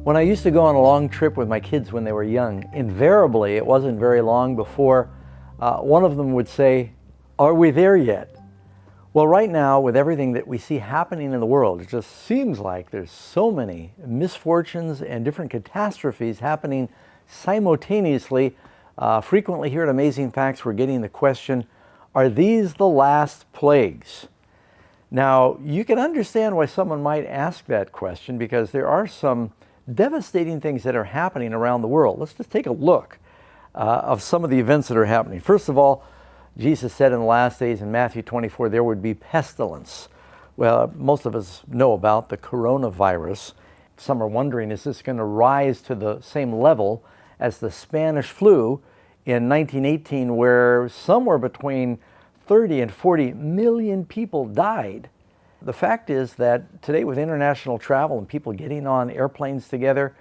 When I used to go on a long trip with my kids when they were young, invariably, it wasn't very long before one of them would say, "Are we there yet?" Well, right now, with everything that we see happening in the world, it just seems like there's so many misfortunes and different catastrophes happening simultaneously. Frequently here at Amazing Facts, we're getting the question, are these the last plagues? Now, you can understand why someone might ask that question, because there are some devastating things that are happening around the world. Let's just take a look of some of the events that are happening. First of all, Jesus said in the last days in Matthew 24, there would be pestilence. Well, most of us know about the coronavirus. Some are wondering, is this going to rise to the same level as the Spanish flu in 1918, where somewhere between 30 and 40 million people died? The fact is that today, with international travel and people getting on airplanes together,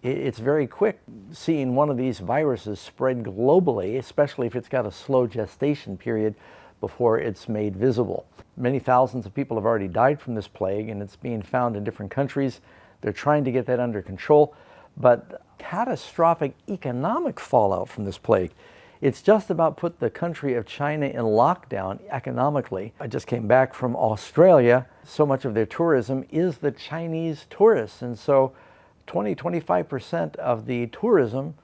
it's very quick seeing one of these viruses spread globally, especially if it's got a slow gestation period before it's made visible. Many thousands of people have already died from this plague, and it's being found in different countries. They're trying to get that under control, but catastrophic economic fallout from this plague. It's just about put the country of China in lockdown economically. I just came back from Australia. So much of their tourism is the Chinese tourists, and so 20–25% of the tourism,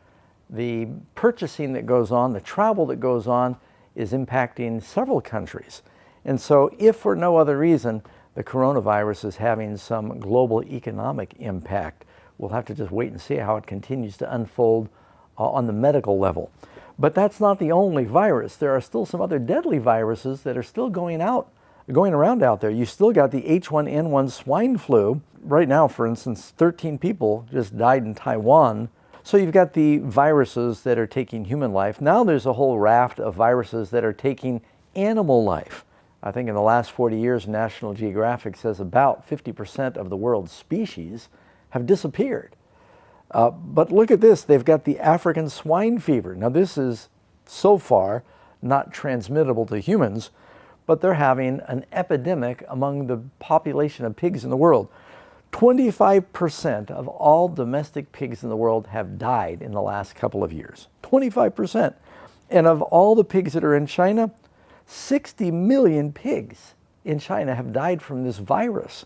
the purchasing that goes on, the travel that goes on, is impacting several countries. And so if for no other reason the coronavirus is having some global economic impact, we'll have to just wait and see how it continues to unfold on the medical level. But that's not the only virus. There are still some other deadly viruses that are still going around out there. You still got the H1N1 swine flu. Right now, for instance, 13 people just died in Taiwan. So you've got the viruses that are taking human life. Now there's a whole raft of viruses that are taking animal life. I think in the last 40 years, National Geographic says about 50% of the world's species have disappeared. But look at this, they've got the African swine fever. Now this is so far not transmittable to humans, but they're having an epidemic among the population of pigs in the world. 25% of all domestic pigs in the world have died in the last couple of years. 25%. And of all the pigs that are in China, 60 million pigs in China have died from this virus.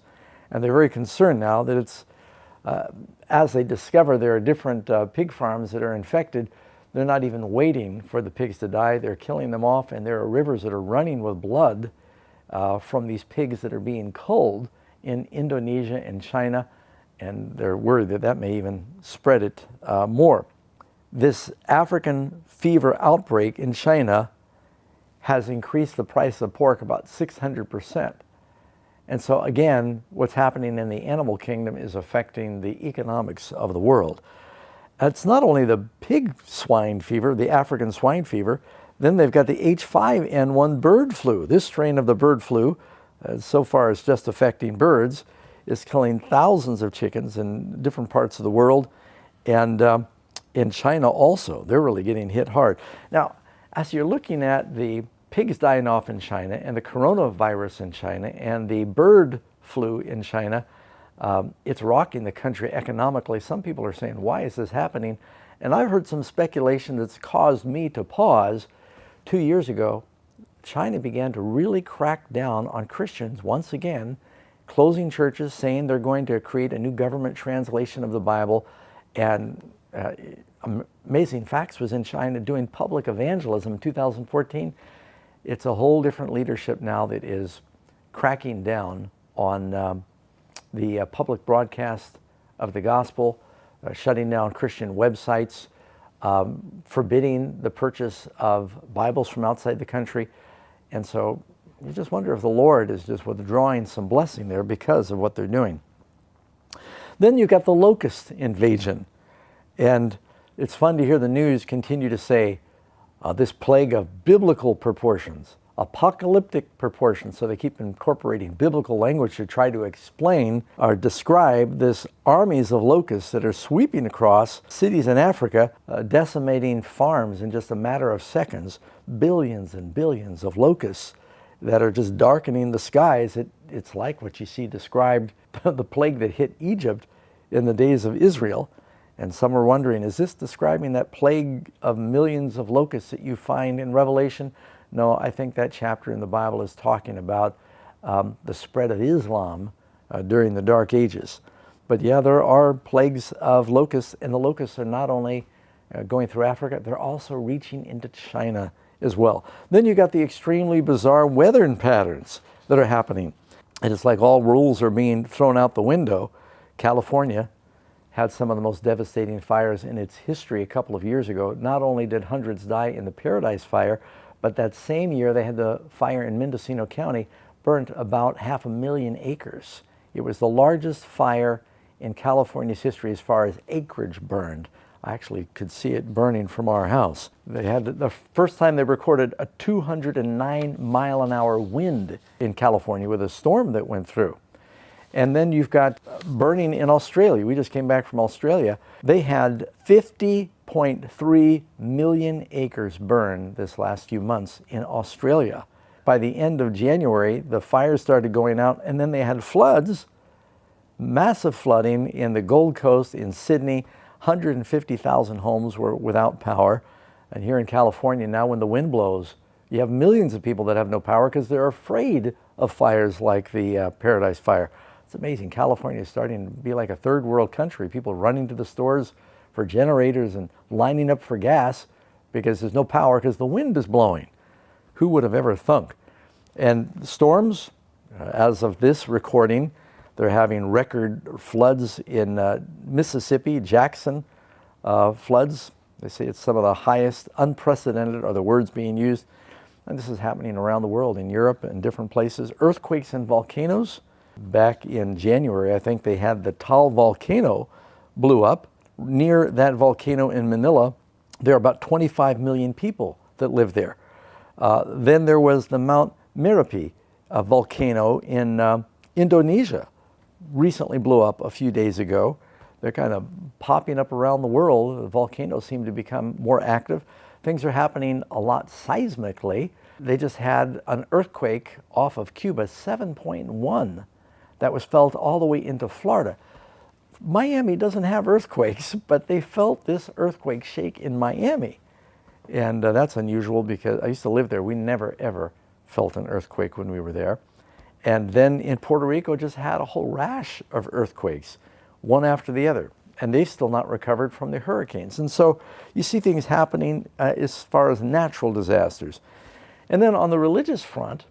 And they're very concerned now that it's, as they discover there are different pig farms that are infected, they're not even waiting for the pigs to die. They're killing them off, and there are rivers that are running with blood from these pigs that are being culled in Indonesia and China, and they're worried that that may even spread it more. This African fever outbreak in China has increased the price of pork about 600%. And so again, what's happening in the animal kingdom is affecting the economics of the world. It's not only the pig swine fever, the African swine fever, then they've got the H5N1 bird flu. This strain of the bird flu, so far it's just affecting birds, is killing thousands of chickens in different parts of the world. And in China also, they're really getting hit hard. Now, as you're looking at the pigs dying off in China and the coronavirus in China and the bird flu in China, it's rocking the country economically. Some people are saying, why is this happening? And I've heard some speculation that's caused me to pause. 2 years ago, China began to really crack down on Christians once again, closing churches, saying they're going to create a new government translation of the Bible. And Amazing Facts was in China doing public evangelism in 2014. It's a whole different leadership now that is cracking down on the public broadcast of the gospel, shutting down Christian websites, forbidding the purchase of Bibles from outside the country. And so you just wonder if the Lord is just withdrawing some blessing there because of what they're doing. Then you got the locust invasion. And it's fun to hear the news continue to say, this plague of biblical proportions, apocalyptic proportions. So they keep incorporating biblical language to try to explain or describe this armies of locusts that are sweeping across cities in Africa, decimating farms in just a matter of seconds. Billions and billions of locusts that are just darkening the skies. It's like what you see described, the plague that hit Egypt in the days of Israel. And some are wondering, is this describing that plague of millions of locusts that you find in Revelation? No, I think that chapter in the Bible is talking about the spread of Islam during the Dark Ages. But yeah, there are plagues of locusts, and the locusts are not only going through Africa, they're also reaching into China as well. Then you got the extremely bizarre weather patterns that are happening. And it's like all rules are being thrown out the window. California had some of the most devastating fires in its history a couple of years ago. Not only did hundreds die in the Paradise Fire, but that same year they had the fire in Mendocino County, burnt about 500,000 acres. It was the largest fire in California's history as far as acreage burned. I actually could see it burning from our house. They had the first time they recorded a 209-mile-an-hour wind in California with a storm that went through. And then you've got burning in Australia. We just came back from Australia. They had 50.3 million acres burned this last few months in Australia. By the end of January, the fires started going out, and then they had floods, massive flooding in the Gold Coast, in Sydney. 150,000 homes were without power. And here in California now, when the wind blows, you have millions of people that have no power because they're afraid of fires like the Paradise Fire. It's amazing. California is starting to be like a third world country. People running to the stores for generators and lining up for gas because there's no power because the wind is blowing. Who would have ever thunk? And storms, as of this recording, they're having record floods in Mississippi, Jackson floods. They say it's some of the highest, unprecedented are the words being used. And this is happening around the world, in Europe and different places. Earthquakes and volcanoes. Back in January, I think they had the Tal volcano blew up. Near that volcano in Manila, there are about 25 million people that live there. Then there was the Mount Merapi volcano in Indonesia. Recently blew up a few days ago. They're kind of popping up around the world. The volcanoes seem to become more active. Things are happening a lot seismically. They just had an earthquake off of Cuba, 7.1, that was felt all the way into Florida. Miami doesn't have earthquakes, but they felt this earthquake shake in Miami. And that's unusual because I used to live there. We never, ever felt an earthquake when we were there. And then in Puerto Rico just had a whole rash of earthquakes, one after the other. And they've still not recovered from the hurricanes. And so you see things happening as far as natural disasters. And then on the religious front,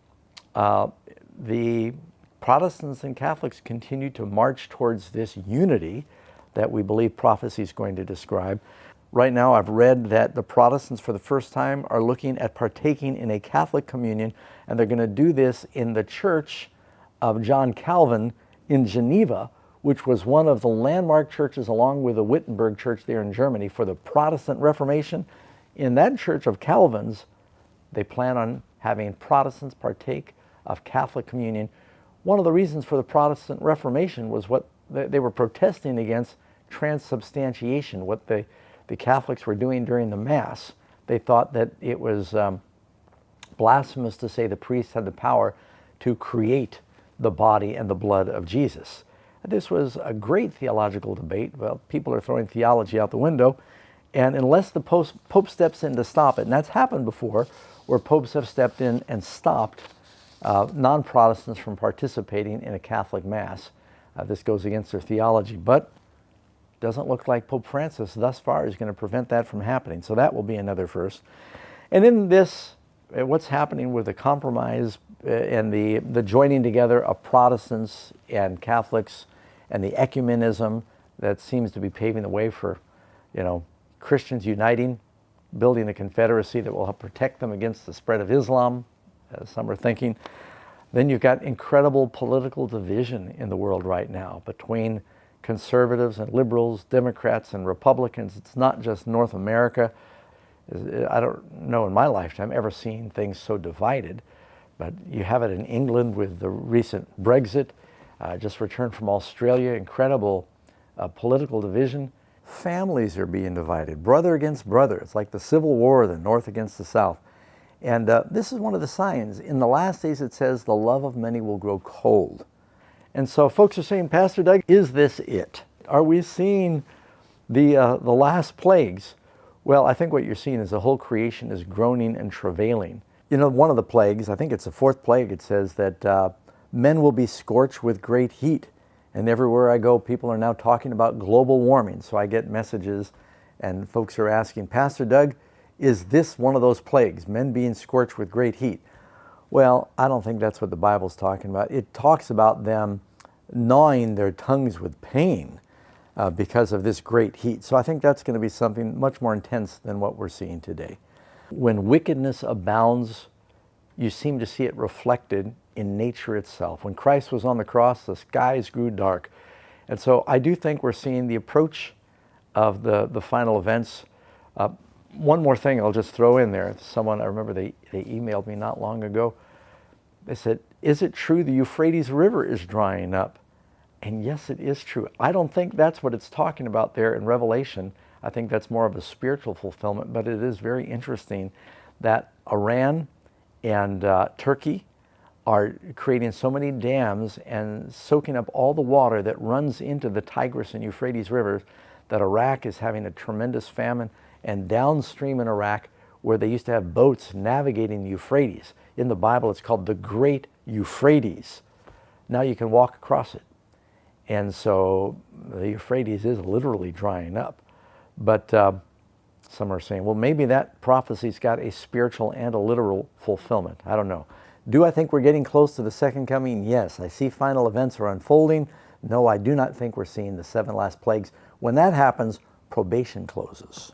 the Protestants and Catholics continue to march towards this unity that we believe prophecy is going to describe. Right now, I've read that the Protestants for the first time are looking at partaking in a Catholic communion, and they're going to do this in the church of John Calvin in Geneva, which was one of the landmark churches along with the Wittenberg church there in Germany for the Protestant Reformation. In that church of Calvin's, they plan on having Protestants partake of Catholic communion. One of the reasons for the Protestant Reformation was what they were protesting against, transubstantiation, what the Catholics were doing during the Mass. They thought that it was blasphemous to say the priest had the power to create the body and the blood of Jesus. This was a great theological debate. Well, people are throwing theology out the window, and unless the Pope steps in to stop it, and that's happened before, where popes have stepped in and stopped non-Protestants from participating in a Catholic Mass. This goes against their theology, but doesn't look like Pope Francis thus far is going to prevent that from happening. So that will be another first. And in this, what's happening with the compromise and the joining together of Protestants and Catholics and the ecumenism that seems to be paving the way for, Christians uniting, building a confederacy that will help protect them against the spread of Islam, as some are thinking. Then you've got incredible political division in the world right now between conservatives and liberals, Democrats and Republicans. It's not just North America. I don't know in my lifetime ever seen things so divided, but you have it in England with the recent Brexit. Just returned from Australia, incredible political division. Families are being divided, brother against brother. It's like the Civil War, the North against the South. And this is one of the signs. In the last days, it says, the love of many will grow cold. And so folks are saying, Pastor Doug, is this it? Are we seeing the last plagues? Well, I think what you're seeing is the whole creation is groaning and travailing. You know, one of the plagues, I think it's the fourth plague, it says that men will be scorched with great heat. And everywhere I go, people are now talking about global warming. So I get messages and folks are asking, Pastor Doug, is this one of those plagues, men being scorched with great heat? Well, I don't think that's what the Bible's talking about. It talks about them gnawing their tongues with pain because of this great heat. So I think that's going to be something much more intense than what we're seeing today. When wickedness abounds, you seem to see it reflected in nature itself. When Christ was on the cross, the skies grew dark. And so I do think we're seeing the approach of the final events. One more thing I'll just throw in there. Someone, I remember they emailed me not long ago. They said, is it true the Euphrates River is drying up? And yes, it is true. I don't think that's what it's talking about there in Revelation. I think that's more of a spiritual fulfillment, but it is very interesting that Iran and Turkey are creating so many dams and soaking up all the water that runs into the Tigris and Euphrates rivers that Iraq is having a tremendous famine, and downstream in Iraq, where they used to have boats navigating the Euphrates. In the Bible, it's called the Great Euphrates. Now you can walk across it. And so the Euphrates is literally drying up. But some are saying, well, maybe that prophecy's got a spiritual and a literal fulfillment. I don't know. Do I think we're getting close to the second coming? Yes. I see final events are unfolding. No, I do not think we're seeing the 7 last plagues. When that happens, probation closes.